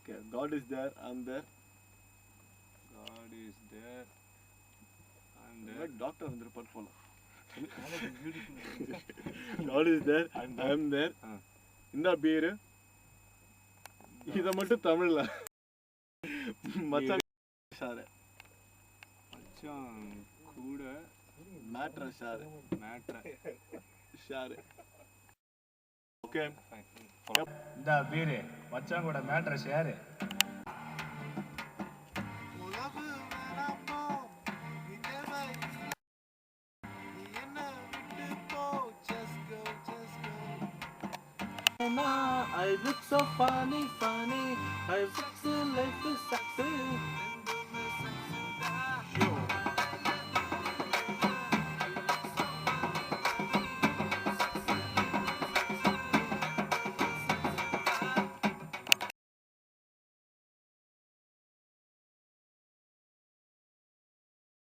Okay, God is there, I'm there. God is there. I'm இந்த there. மாதிரி doctor வந்துருப்பார் போல. God is there, I'm there. இந்த பேரு இத மட்டும் தமிழ்ல மச்சான் ஷாரு மச்சான் கூட மேட்ர ஷாரு மேட்ர ஷாரு. ஓகே, இந்த பேரு மச்சான் கூட மேட்ர share. I look so funny, I sucks, life is sucks.